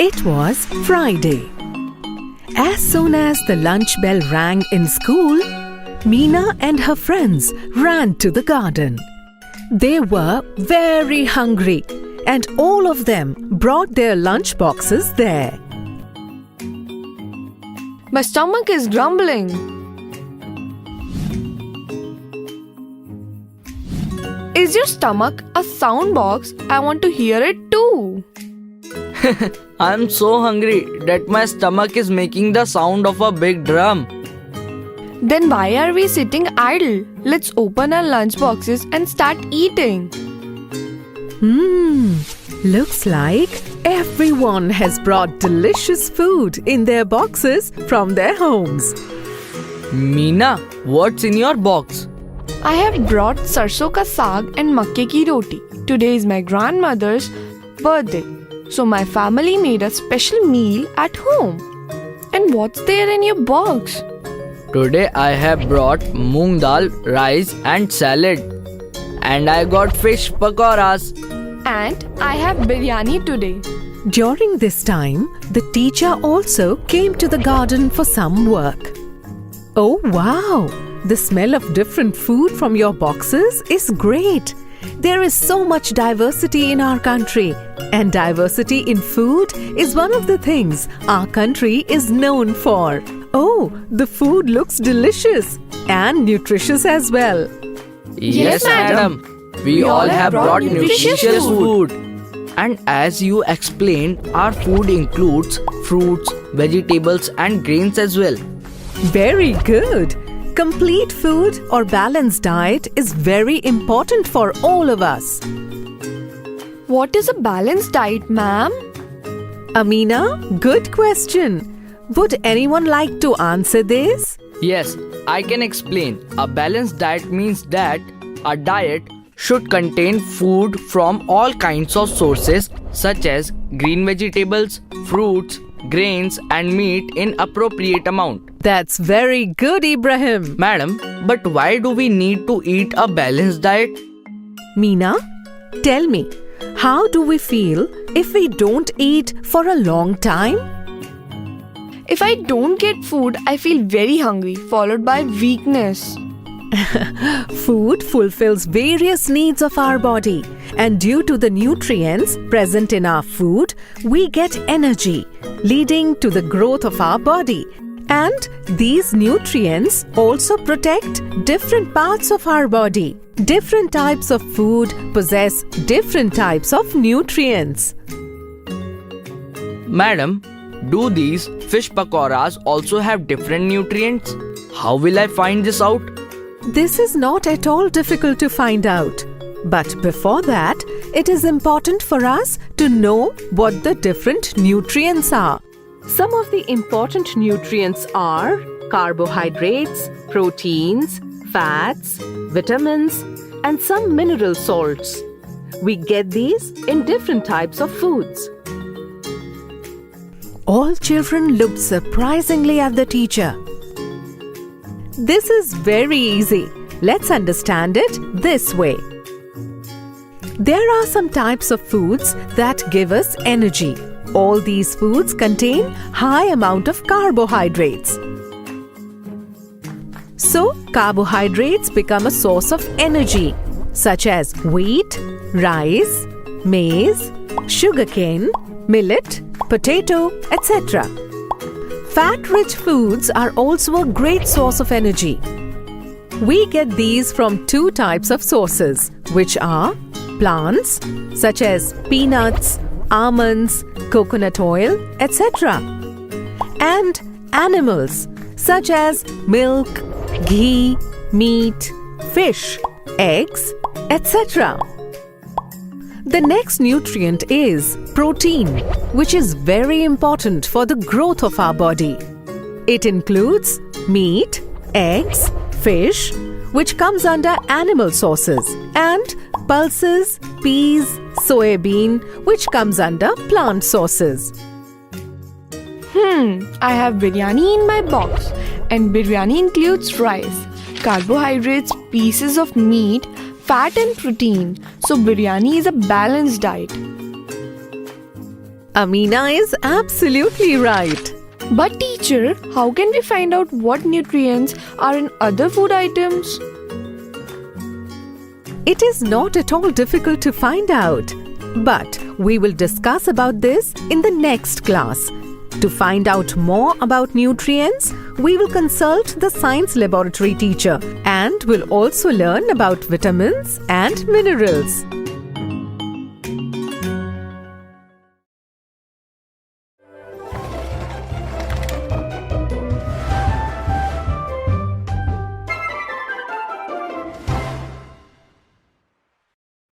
It was Friday. As soon as the lunch bell rang in school, Meena and her friends ran to the garden. They were very hungry and all of them brought their lunch boxes there. My stomach is grumbling. Is your stomach a sound box? I want to hear it too. I'm so hungry that my stomach is making the sound of a big drum. Then why are we sitting idle? Let's open our lunch boxes and start eating. Looks like everyone has brought delicious food in their boxes from their homes. Meena, what's in your box? I have brought sarson ka saag and makke ki roti. Today is my grandmother's birthday, so my family made a special meal at home. And what's there in your box? Today I have brought moong dal, rice and salad. And I got fish pakoras. And I have biryani today. During this time, the teacher also came to the garden for some work. Oh wow! The smell of different food from your boxes is great. There is so much diversity in our country, and diversity in food is one of the things our country is known for. Oh, the food looks delicious and nutritious as well. Yes, madam. We all have brought nutritious food. And as you explained, our food includes fruits, vegetables and grains as well. Very good. Complete food or balanced diet is very important for all of us. What is a balanced diet, ma'am? Amina, good question. Would anyone like to answer this? Yes, I can explain. A balanced diet means that a diet should contain food from all kinds of sources such as green vegetables, fruits, grains and meat in appropriate amount. That's very good, Ibrahim. Madam, but why do we need to eat a balanced diet? Meena, tell me, how do we feel if we don't eat for a long time? If I don't get food, I feel very hungry, followed by weakness. Food fulfills various needs of our body, and due to the nutrients present in our food, we get energy, leading to the growth of our body. And these nutrients also protect different parts of our body. Different types of food possess different types of nutrients. Madam, do these fish pakoras also have different nutrients? How will I find this out? This is not at all difficult to find out. But before that, it is important for us to know what the different nutrients are. Some of the important nutrients are carbohydrates, proteins, fats, vitamins, and some mineral salts. We get these in different types of foods. All children looked surprisingly at the teacher. This is very easy. Let's understand it this way. There are some types of foods that give us energy. All these foods contain high amount of carbohydrates. So, carbohydrates become a source of energy, such as wheat, rice, maize, sugarcane, millet, potato, etc. Fat-rich foods are also a great source of energy. We get these from two types of sources, which are plants, such as peanuts, almonds, coconut oil, etc. and animals, such as milk, ghee, meat, fish, eggs, etc. The next nutrient is protein, which is very important for the growth of our body. It includes meat, eggs, fish, which comes under animal sources, and pulses, peas, soybean, which comes under plant sources. I have biryani in my box, and biryani includes rice, carbohydrates, pieces of meat, fat and protein. So biryani is a balanced diet. Amina is absolutely right. But teacher, how can we find out what nutrients are in other food items? It is not at all difficult to find out. But we will discuss about this in the next class. To find out more about nutrients, we will consult the science laboratory teacher and will also learn about vitamins and minerals.